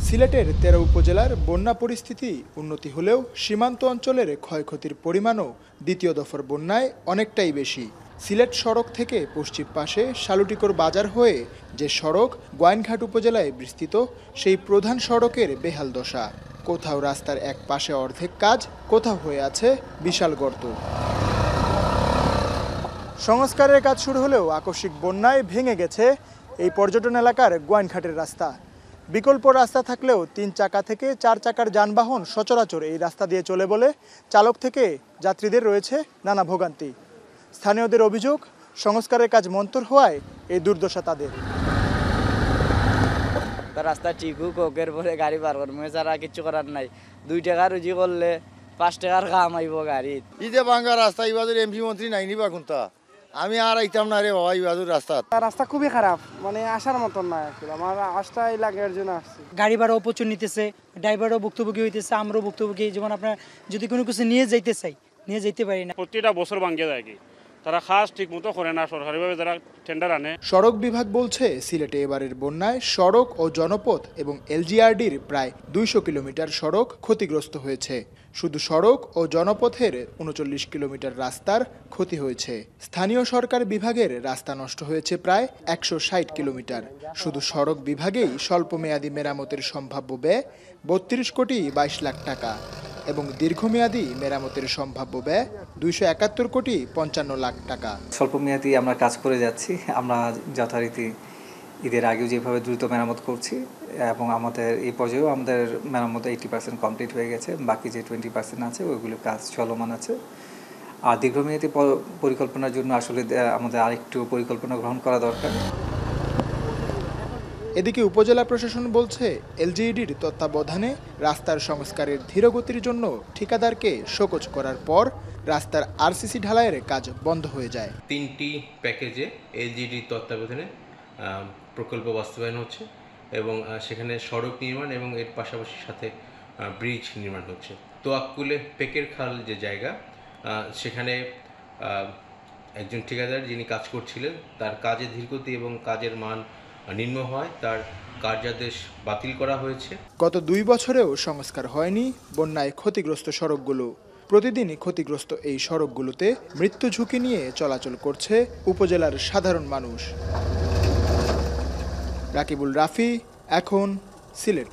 সিলেটের ১৩ উপজেলার বন্যা পরিস্থিতি উন্নতি হলেও সীমান্ত অঞ্চলের ক্ষয়ক্ষতির পরিমাণও দ্বিতীয় দফার বন্যায় অনেকটাই বেশি। সিলেট সড়ক থেকে পশ্চিম পাশে শালুটিকর বাজার হয়ে যে সড়ক গোয়াইনঘাট উপজেলায় বিস্তৃত, সেই প্রধান সড়কের বেহাল দশা। কোথাও রাস্তার এক পাশে অর্ধেক কাজ, কোথাও হয়ে আছে বিশাল গর্ত। সংস্কারের কাজ শুরু হলেও আকস্মিক বন্যায় ভেঙে গেছে এই পর্যটন এলাকার গোয়াইনঘাটের রাস্তা। বিকল্প রাস্তা থাকলেও ৩ চাকা থেকে ৪ চাকার যানবাহন সচরাচর এই রাস্তা দিয়ে চলে বলে চালক থেকে যাত্রীদের রয়েছে নানা ভোগান্তি। স্থানীয়দের অভিযোগ, সংস্কারের কাজ মন্থর হওয়ায় এই দুর্দশা তাদের। রাস্তা ঠিক হোক, ওকের পরে গাড়ি পার করবো, এছাড়া কিছু করার নাই। ২ টাকা রুজি করলে ৫ টাকার কাম আইব গাড়ির। ইদে ভাঙ্গা রাস্তা, ইবাদের এমপি মন্ত্রী নাই নিবা কোনটা, আমি আর আইতাম না রে বাবা। ইবাদের রাস্তা খুবই খারাপ, মানে আসার মতন না। আমার আসটা এই লাগার জন্য আসছে। গাড়ি ভাড়াও প্রচুর নিতেছে, ড্রাইভারও ভুক্তভোগী হইতেছে, আমরাও ভুক্তভোগী। যেমন আপনার যদি কোনো কিছু নিয়ে যাইতে চাই, নিয়ে যেতে পারি না। প্রতিটা বছর ভাঙ্গে যায় কি, তারা খাস ঠিক মতো করে না, সরকারিভাবে যারা টেন্ডার আনে। সড়ক বিভাগ বলছে সিলেটে এবারের বন্যায় সড়ক ও জনপথ এবং এলজিআরডির প্রায় ২০০ কিলোমিটার সড়ক ক্ষতিগ্রস্ত হয়েছে। শুধু সড়ক ও জনপথের ৩৯ কিলোমিটার রাস্তার ক্ষতি হয়েছে। স্থানীয় সরকার বিভাগের রাস্তা নষ্ট হয়েছে প্রায় ১৬০ কিলোমিটার। শুধু সড়ক বিভাগেই স্বল্পমেয়াদী মেরামতের সম্ভাব্য ব্যয় ৩২ কোটি ২২ লাখ টাকা এবং দীর্ঘমেয়াদী মেরামতের সম্ভাব্য ব্যয় ২৭১ কোটি ৫৫ লাখ টাকা। স্বল্পমেয়াদী আমরা কাজ করে যাচ্ছি। আমরা যথারীতি ঈদের আগেও যেভাবে দ্রুত মেরামত করছি এবং আমাদের এই পর্যায়েও আমাদের মেরামত 80% কমপ্লিট হয়ে গেছে। বাকি যে 20% আছে ওইগুলো কাজ চলমান আছে। আর দীর্ঘমেয়াদী পরিকল্পনার জন্য আসলে আমাদের আরেকটু পরিকল্পনা গ্রহণ করা দরকার। এদিকে উপজেলা প্রশাসন বলছে এলজিইডির তত্ত্বাবধানে রাস্তার সংস্কারের ধীরগতির জন্য ঠিকাদারকে শোকজ করার পর রাস্তার আরসিসি ঢালাইয়ের কাজ বন্ধ হয়ে যায়। 3টি প্যাকেজে এলজিইডির তত্ত্বাবধানে প্রকল্প বাস্তবায়ন হচ্ছে এবং সেখানে সড়ক নির্মাণ এবং এর পাশাপাশি সাথে ব্রিজ নির্মাণ হচ্ছে। তোয়াক্কুলে পেকের খাল যে জায়গা, সেখানে একজন ঠিকাদার যিনি কাজ করছিলেন, তার কাজের ধীরগতি এবং কাজের মান নিম্ন হয়, তার কার্যাদেশ বাতিল করা হয়েছে। গত ২ বছরেও সংস্কার হয়নি বন্যায় ক্ষতিগ্রস্ত সড়কগুলো। প্রতিদিনই ক্ষতিগ্রস্ত এই সড়কগুলোতে মৃত্যু ঝুঁকি নিয়ে চলাচল করছে উপজেলার সাধারণ মানুষ। রাকিবুল রাফি, এখন, সিলেট।